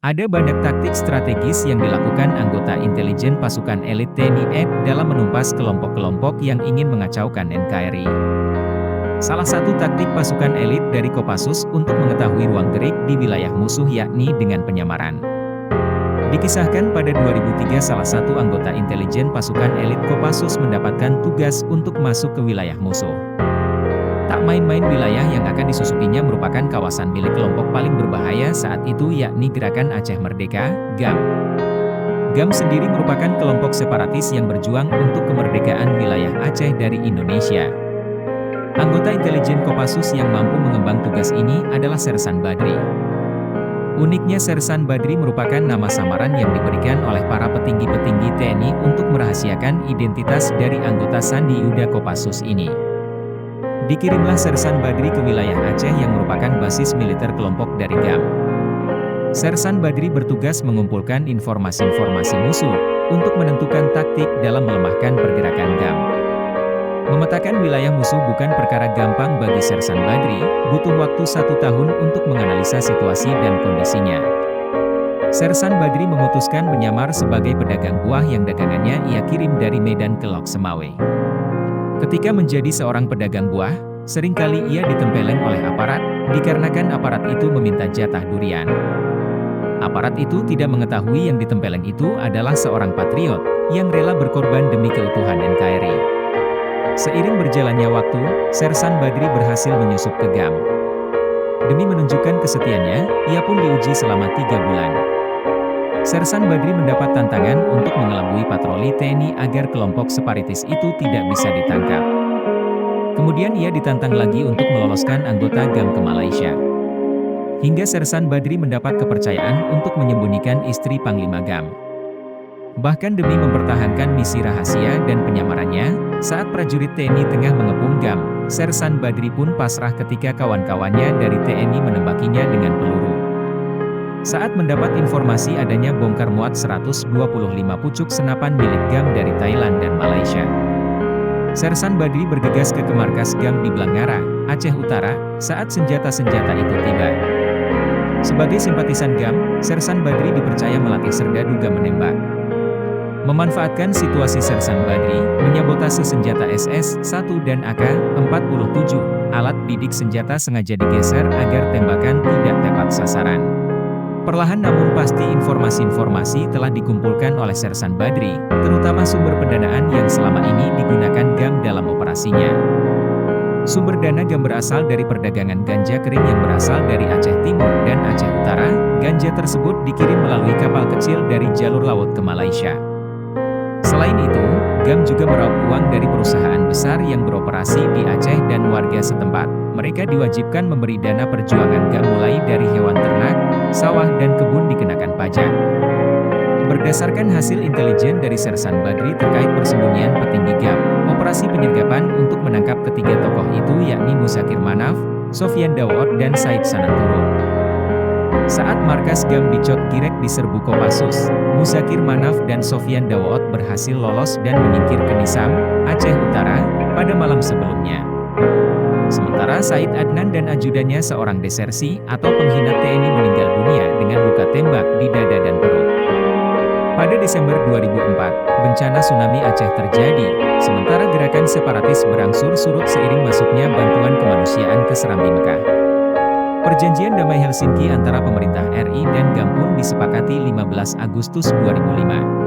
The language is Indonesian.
Ada banyak taktik strategis yang dilakukan anggota intelijen pasukan elit TNI AD dalam menumpas kelompok-kelompok yang ingin mengacaukan NKRI. Salah satu taktik pasukan elit dari Kopassus untuk mengetahui ruang gerik di wilayah musuh yakni dengan penyamaran. Dikisahkan pada 2003 salah satu anggota intelijen pasukan elit Kopassus mendapatkan tugas untuk masuk ke wilayah musuh. Tak main-main, wilayah yang akan disusupinya merupakan kawasan milik kelompok paling berbahaya saat itu yakni Gerakan Aceh Merdeka, GAM. GAM sendiri merupakan kelompok separatis yang berjuang untuk kemerdekaan wilayah Aceh dari Indonesia. Anggota intelijen Kopassus yang mampu mengemban tugas ini adalah Sersan Badri. Uniknya, Sersan Badri merupakan nama samaran yang diberikan oleh para petinggi-petinggi TNI untuk merahasiakan identitas dari anggota Sandi Yuda Kopassus ini. Dikirimlah Sersan Badri ke wilayah Aceh yang merupakan basis militer kelompok dari GAM. Sersan Badri bertugas mengumpulkan informasi-informasi musuh untuk menentukan taktik dalam melemahkan pergerakan GAM. Memetakan wilayah musuh bukan perkara gampang bagi Sersan Badri, butuh waktu 1 tahun untuk menganalisa situasi dan kondisinya. Sersan Badri memutuskan menyamar sebagai pedagang buah yang dagangannya ia kirim dari Medan ke Lok Semawe. Ketika menjadi seorang pedagang buah, seringkali ia ditempeleng oleh aparat, dikarenakan aparat itu meminta jatah durian. Aparat itu tidak mengetahui yang ditempeleng itu adalah seorang patriot, yang rela berkorban demi keutuhan NKRI. Seiring berjalannya waktu, Sersan Badri berhasil menyusup ke GAM. Demi menunjukkan kesetiaannya, ia pun diuji selama 3 bulan. Sersan Badri mendapat tantangan untuk mengelabui patroli TNI agar kelompok separatis itu tidak bisa ditangkap. Kemudian ia ditantang lagi untuk meloloskan anggota GAM ke Malaysia. Hingga Sersan Badri mendapat kepercayaan untuk menyembunyikan istri Panglima GAM. Bahkan demi mempertahankan misi rahasia dan penyamarannya, saat prajurit TNI tengah mengepung GAM, Sersan Badri pun pasrah ketika kawan-kawannya dari TNI menembakinya dengan peluru. Saat mendapat informasi adanya bongkar muat 125 pucuk senapan milik GAM dari Thailand dan Malaysia, Sersan Badri bergegas ke markas GAM di Blangara, Aceh Utara, saat senjata-senjata itu tiba. Sebagai simpatisan GAM, Sersan Badri dipercaya melatih serdadu GAM menembak. Memanfaatkan situasi, Sersan Badri menyabotase senjata SS-1 dan AK-47, alat bidik senjata sengaja digeser agar tembakan tidak tepat sasaran. Perlahan namun pasti informasi-informasi telah dikumpulkan oleh Sersan Badri, terutama sumber pendanaan yang selama ini digunakan GAM dalam operasinya. Sumber dana GAM berasal dari perdagangan ganja kering yang berasal dari Aceh Timur dan Aceh Utara. Ganja tersebut dikirim melalui kapal kecil dari jalur laut ke Malaysia. Selain itu, GAM juga meraup uang dari perusahaan besar yang beroperasi di Aceh dan warga setempat. Mereka diwajibkan memberi dana perjuangan GAM mulai dari hewan ternak, sawah dan kebun dikenakan pajak. Berdasarkan hasil intelijen dari Sersan Badri terkait persembunyian petinggi GAM, operasi penyergapan untuk menangkap ketiga tokoh itu yakni Muzakir Manaf, Sofyan Dawood dan Said Sananturun. Saat markas GAM di Cot Girek diserbu Kopassus, Muzakir Manaf dan Sofyan Dawood berhasil lolos dan menyingkir ke Nisam, Aceh Utara, pada malam sebelumnya. Sementara Said Adnan dan ajudannya seorang desersi atau penghina TNI meninggal dunia dengan luka tembak di dada dan perut. Pada Desember 2004, bencana tsunami Aceh terjadi, sementara gerakan separatis berangsur surut seiring masuknya bantuan kemanusiaan ke Serambi Mekah. Perjanjian Damai Helsinki antara pemerintah RI dan GAM pun disepakati 15 Agustus 2005.